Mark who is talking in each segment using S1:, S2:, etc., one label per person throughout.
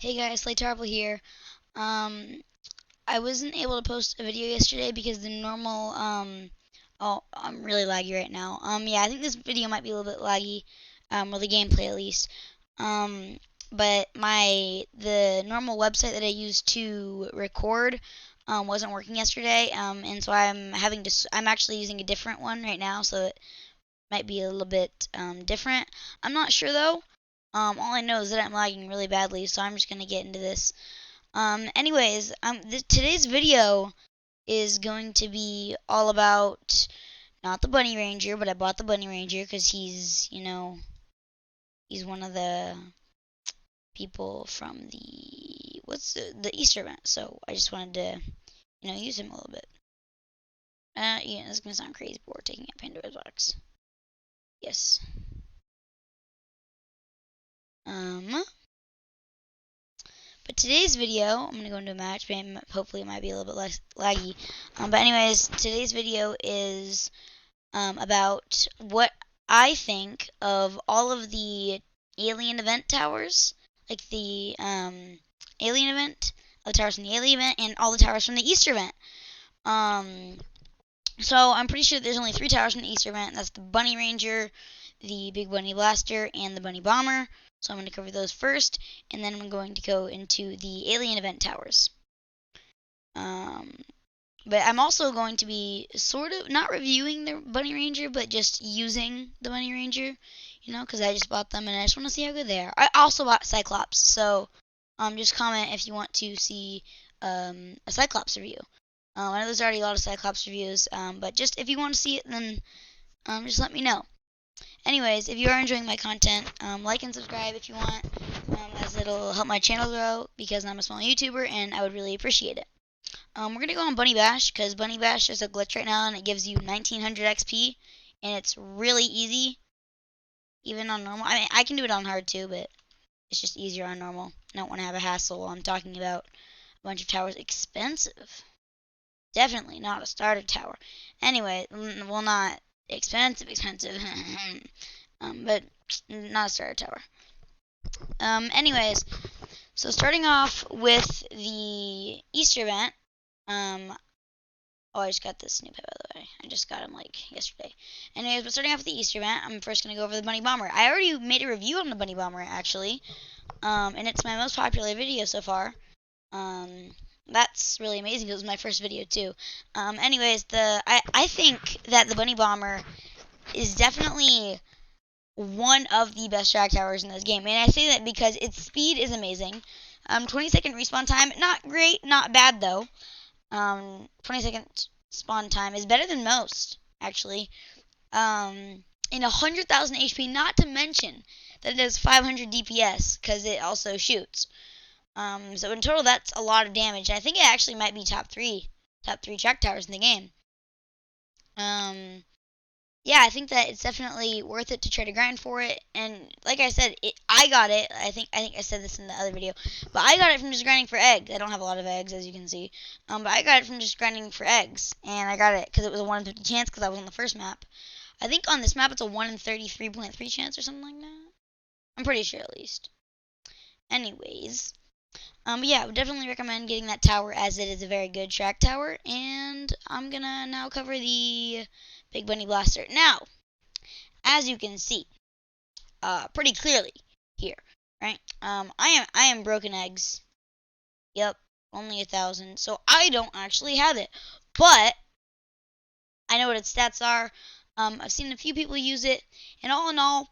S1: Hey guys, Slay Terrible here. Um, I wasn't able to post a video yesterday because the normal, oh, I'm really laggy right now. Yeah, I think this video might be a little bit laggy, or the gameplay at least. Um, but the normal website that I used to record, wasn't working yesterday, and so I'm actually using a different one right now, so it might be a little bit, different. I'm not sure though. All I know is that I'm lagging really badly, so I'm just gonna get into this. Anyways, today's video is going to be all about not the Bunny Ranger, but I bought the Bunny Ranger because he's one of the people from the Easter event. So I just wanted to, use him a little bit. Yeah, this is gonna sound crazy, but we're taking out Pandora's box. Yes. But today's video, I'm going to go into a match, but hopefully it might be a little bit less laggy. But anyways, today's video is about what I think of all of the alien event towers, like the alien event, all the towers from the alien event, and all the towers from the Easter event. So I'm pretty sure there's only 3 towers from the Easter event. That's the Bunny Ranger, the Big Bunny Blaster, and the Bunny Bomber. So I'm going to cover those first, and then I'm going to go into the alien event towers. But I'm also going to be sort of not reviewing the Bunny Ranger, but just using the Bunny Ranger, because I just bought them and I just want to see how good they are. I also bought Cyclops, so just comment if you want to see a Cyclops review. I know there's already a lot of Cyclops reviews, but just if you want to see it, then just let me know. Anyways, if you are enjoying my content, like and subscribe if you want, as it'll help my channel grow because I'm a small YouTuber and I would really appreciate it. We're going to go on Bunny Bash because Bunny Bash is a glitch right now and it gives you 1900 XP and it's really easy, even on normal. I mean, I can do it on hard too, but it's just easier on normal. I don't want to have a hassle while I'm talking about a bunch of towers. Expensive. Definitely not a starter tower. Anyway, well, not expensive, but not a starter tower. Anyways, so starting off with the Easter event, oh, I just got this new pet, by the way. I just got him, like, yesterday. Anyways, but starting off with the Easter event, I'm first going to go over the Bunny Bomber. I already made a review on the Bunny Bomber, actually, and it's my most popular video so far. That's really amazing. It was my first video too. Anyways, I think that the Bunny Bomber is definitely one of the best drag towers in this game, and I say that because its speed is amazing. 20-second respawn time, not great, not bad though. 20-second spawn time is better than most, actually. In 100,000 HP, not to mention that it does 500 DPS because it also shoots. So in total, that's a lot of damage. And I think it actually might be top three track towers in the game. Yeah, I think that it's definitely worth it to try to grind for it. And like I said, I got it. I think I said this in the other video, but I got it from just grinding for eggs. I don't have a lot of eggs, as you can see. But I got it from just grinding for eggs, and I got it because it was a 1 in 50 chance because I was on the first map. I think on this map it's a 1 in 33.3 chance or something like that. I'm pretty sure at least. Anyways. Yeah, I would definitely recommend getting that tower as it is a very good track tower. And I'm gonna now cover the Big Bunny Blaster. Now, as you can see, pretty clearly here, right? I am broken eggs. Yep, only 1,000. So I don't actually have it, but I know what its stats are. I've seen a few people use it, and all in all,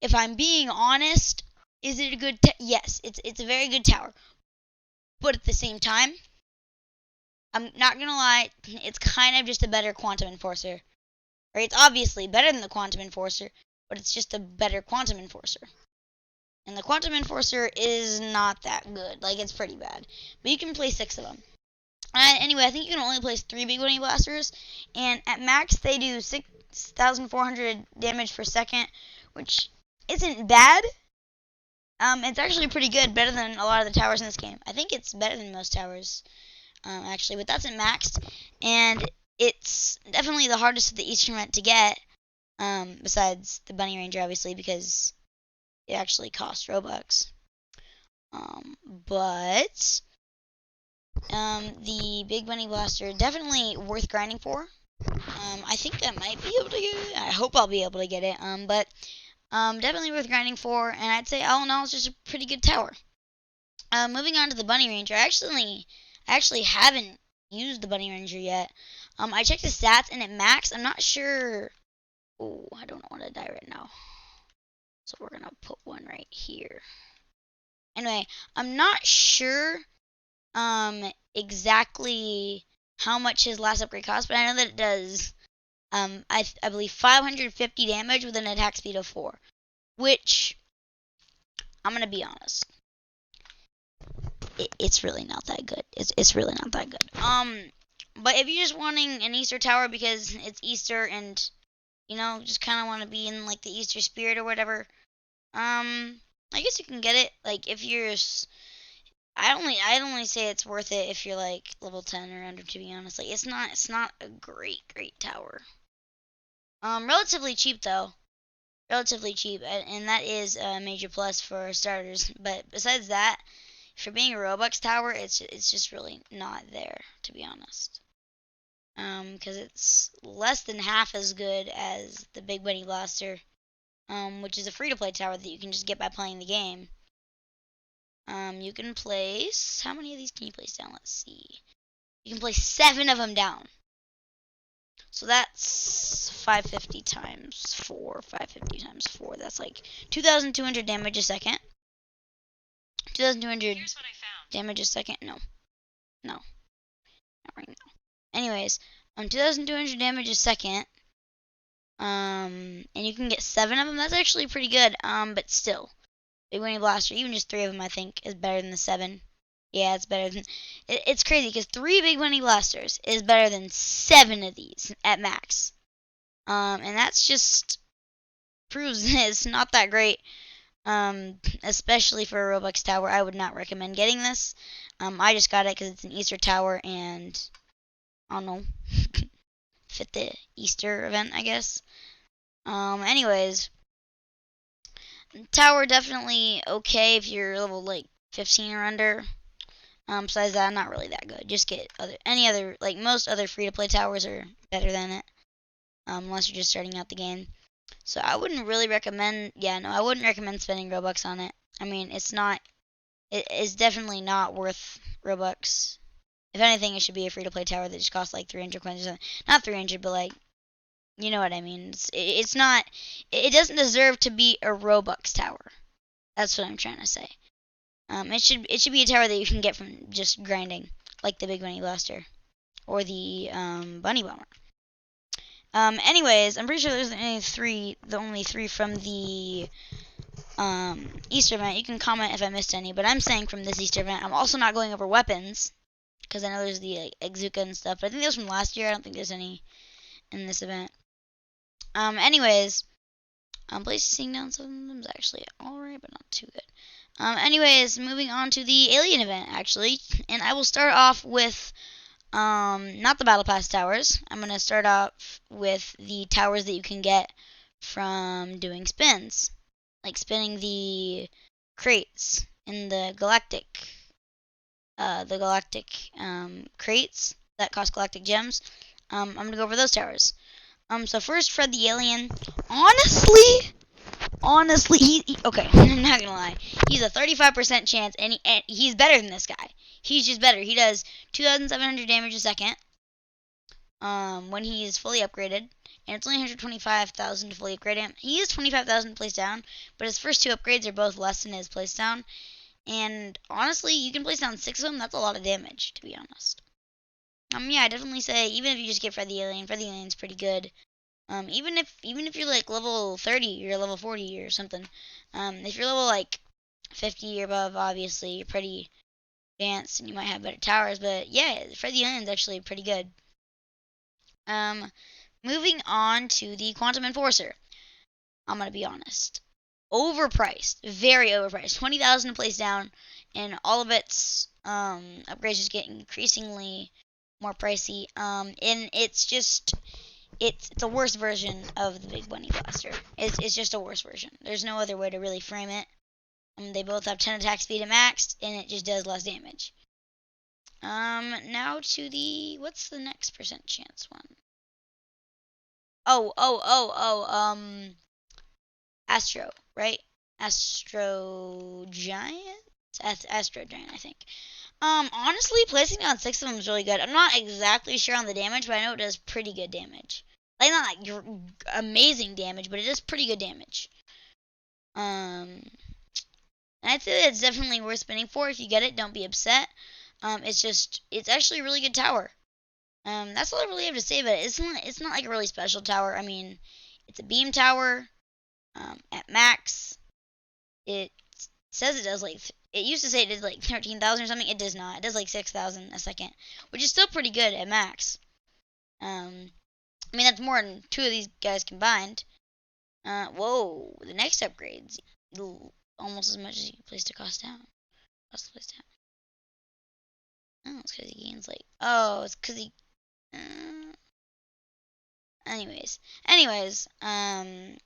S1: if I'm being honest, is it a good? Yes, it's a very good tower. But at the same time, I'm not gonna lie, it's kind of just a better Quantum Enforcer. Or it's obviously better than the Quantum Enforcer, but it's just a better Quantum Enforcer. And the Quantum Enforcer is not that good. Like, it's pretty bad. But you can place 6 of them. Anyway, I think you can only place 3 Big Bunny Blasters. And at max, they do 6,400 damage per second, which isn't bad. It's actually pretty good, better than a lot of the towers in this game. I think it's better than most towers, actually, but that's at maxed, and it's definitely the hardest of the Easter event to get, besides the Bunny Ranger, obviously, because it actually costs Robux. But the Big Bunny Blaster, definitely worth grinding for. I think I might be able to get it. I hope I'll be able to get it. But definitely worth grinding for, and I'd say all in all, it's just a pretty good tower. Moving on to the Bunny Ranger, I actually haven't used the Bunny Ranger yet. I checked the stats, and at max, I'm not sure. Oh, I don't want to die right now. So we're gonna put one right here. Anyway, I'm not sure exactly how much his last upgrade costs, but I know that it does I believe 550 damage with an attack speed of 4, which I'm gonna be honest, it's really not that good. It's really not that good. But if you're just wanting an Easter tower because it's Easter and you know just kind of want to be in like the Easter spirit or whatever, I guess you can get it. Like if you're I'd only say it's worth it if you're like level 10 or under, to be honest. Like it's not a great tower. Relatively cheap though. Relatively cheap, and that is a major plus for starters. But besides that, for being a Robux tower, it's just really not there, to be honest. Because it's less than half as good as the Big Bunny Blaster, which is a free-to-play tower that you can just get by playing the game. You can place, how many of these can you place down? Let's see. You can place 7 of them down. So that's 550 times 4. 550 times 4. That's like 2,200 damage a second. 2,200 damage a second. No. Not right now. Anyways, 2,200 damage a second. And you can get 7 of them. That's actually pretty good. But still, Big Bunny Blaster, even just 3 of them, I think, is better than the 7. Yeah, it's better than. It's crazy because 3 Big Bunny Blasters is better than 7 of these at max. And that's just proves it's not that great. Especially for a Robux tower, I would not recommend getting this. I just got it because it's an Easter tower and I don't know, fit the Easter event, I guess. Anyways, tower definitely okay if you're level like 15 or under. Besides that, not really that good. Just get any other, like most other free-to-play towers are better than it. Unless you're just starting out the game. So I wouldn't really recommend, I wouldn't recommend spending Robux on it. I mean, it is definitely not worth Robux. If anything, it should be a free-to-play tower that just costs like 300 coins or something. Not 300, but like, you know what I mean. It's not, it doesn't deserve to be a Robux tower. That's what I'm trying to say. It should be a tower that you can get from just grinding, like the Big Bunny Blaster or the Bunny Bomber. Anyways, I'm pretty sure there's only three from the Easter event. You can comment if I missed any, but I'm saying from this Easter event. I'm also not going over weapons because I know there's the like, Exuka and stuff, but I think those from last year. I don't think there's any in this event. Anyways, placing down some of them is actually alright, but not too good. Anyways, moving on to the alien event, actually. And I will start off with, not the Battle Pass towers. I'm going to start off with the towers that you can get from doing spins. Like spinning the crates in the galactic crates that cost galactic gems. I'm going to go over those towers. So first, Fred the Alien. Honestly, okay, I'm not gonna lie. He's a 35% chance, and he's better than this guy. He's just better. He does 2,700 damage a second when he's fully upgraded, and it's only 125,000 to fully upgrade him. He is 25,000 to place down, but his first 2 upgrades are both less than his place down. And honestly, you can place down 6 of them. That's a lot of damage, to be honest. Yeah, I definitely say even if you just get Fred the Alien's pretty good. Even if you're like level 30 or level 40 or something, if you're level like 50 or above, obviously you're pretty advanced and you might have better towers. But yeah, Fred the Alien's actually pretty good. Moving on to the Quantum Enforcer. I'm gonna be honest, overpriced, very overpriced. 20,000 to place down, and all of its upgrades just get increasingly more pricey. And it's just. It's a worse version of the Big Bunny Blaster. It's just a worse version. There's no other way to really frame it. They both have 10 attack speed at max, and it just does less damage. Now to the, what's the next percent chance one? Astro, right? Astro Giant? Astro Giant, I think. Honestly, placing on 6 of them is really good. I'm not exactly sure on the damage, but I know it does pretty good damage. Like, not like amazing damage, but it does pretty good damage. And I'd say that it's definitely worth spending for. If you get it, don't be upset. It's actually a really good tower. That's all I really have to say about it. It's not like a really special tower. I mean, it's a beam tower. At max, it says it does like, it used to say it did like 13,000 or something. It does not. It does like 6,000 a second, which is still pretty good at max. I mean, that's more than 2 of these guys combined. Whoa, the next upgrade's almost as much as you can place the cost down. Cost to place down. Oh, it's because he gains like, oh, it's because he, anyways, I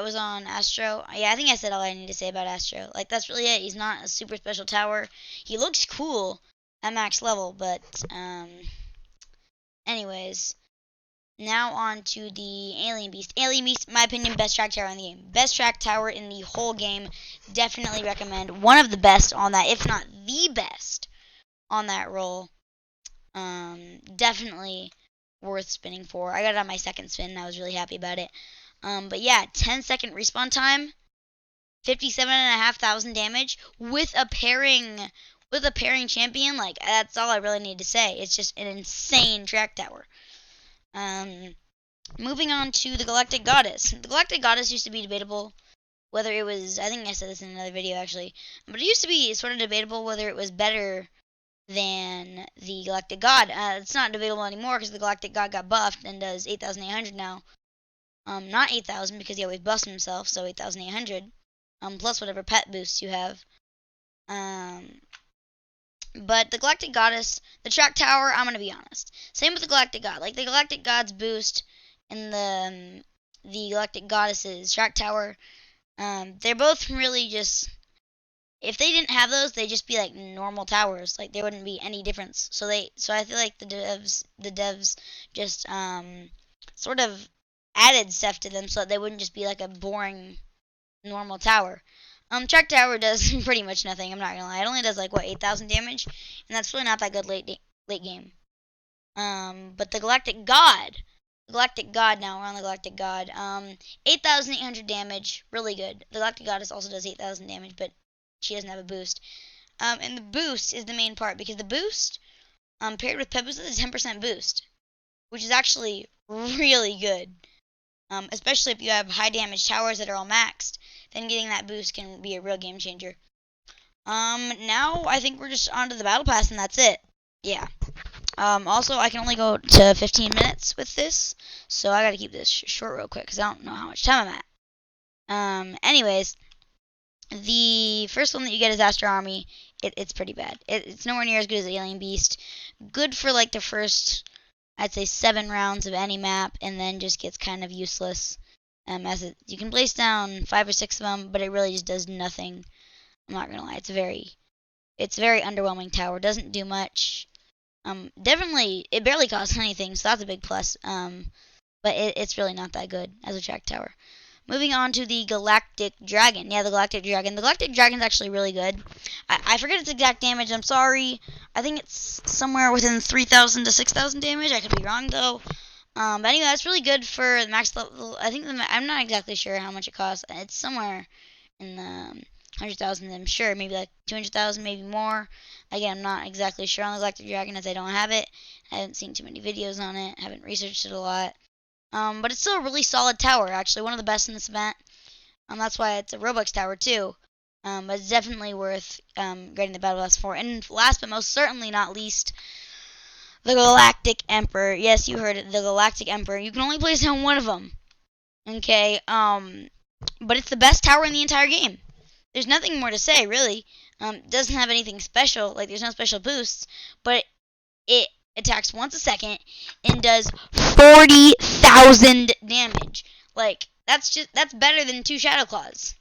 S1: was on Astro. Yeah, I think I said all I need to say about Astro. Like, that's really it. He's not a super special tower. He looks cool at max level, but, anyways. Now on to the Alien Beast. Alien Beast, in my opinion, best track tower in the game. Best track tower in the whole game. Definitely recommend. One of the best on that, if not the best on that roll. Definitely worth spinning for. I got it on my second spin, and I was really happy about it. But yeah, 10-second respawn time, 57,500 damage with a pairing champion. Like, that's all I really need to say. It's just an insane track tower. Moving on to the Galactic Goddess. The Galactic Goddess used to be debatable whether it was, I think I said this in another video actually, but it used to be sort of debatable whether it was better than the Galactic God. It's not debatable anymore because the Galactic God got buffed and does 8,800 now. Not 8,000 because he always buffs himself, so 8,800. Plus whatever pet boosts you have. But the Galactic Goddess, the track tower, I'm gonna be honest. Same with the Galactic God. Like the Galactic God's boost and the Galactic Goddess's track tower, they're both really just, if they didn't have those, they'd just be like normal towers. Like there wouldn't be any difference. So I feel like the devs just sort of added stuff to them so that they wouldn't just be like a boring normal tower. Track tower does pretty much nothing, I'm not gonna lie. It only does like what, 8,000 damage, and that's really not that good late game. But the Galactic God now, we're on the Galactic God. 8,800 damage, really good. The Galactic Goddess also does 8,000 damage, but she doesn't have a boost. And the boost is the main part, because the boost, paired with pet boost, is a 10% boost, which is actually really good. Especially if you have high damage towers that are all maxed, then getting that boost can be a real game changer. Now I think we're just on to the battle pass and that's it. Yeah. Also, I can only go to 15 minutes with this, so I gotta keep this short real quick because I don't know how much time I'm at. Anyways, the first one that you get is Astro Army. It's pretty bad. It's nowhere near as good as Alien Beast. Good for like the first, I'd say 7 rounds of any map, and then just gets kind of useless. You can place down 5 or 6 of them, but it really just does nothing. I'm not gonna lie, it's a very underwhelming tower. Doesn't do much. Definitely, it barely costs anything, so that's a big plus. But it's really not that good as a track tower. Moving on to the Galactic Dragon. Yeah, the Galactic Dragon. The Galactic Dragon's actually really good. I forget its exact damage, I'm sorry. I think it's somewhere within 3,000 to 6,000 damage. I could be wrong, though. But anyway, that's really good for the max level. I think I'm not exactly sure how much it costs. It's somewhere in the 100,000, I'm sure. Maybe like 200,000, maybe more. Again, I'm not exactly sure on the Galactic Dragon as I don't have it. I haven't seen too many videos on it. I haven't researched it a lot. But it's still a really solid tower, actually. One of the best in this event. That's why it's a Roblox tower, too. But it's definitely worth getting the Battle Pass for. And last but most certainly not least, the Galactic Emperor. Yes, you heard it. The Galactic Emperor. You can only place down one of them. Okay. But it's the best tower in the entire game. There's nothing more to say, really. Doesn't have anything special. Like, there's no special boosts. But it attacks once a second and does 40,000 damage. Like, that's better than 2 Shadow Claws.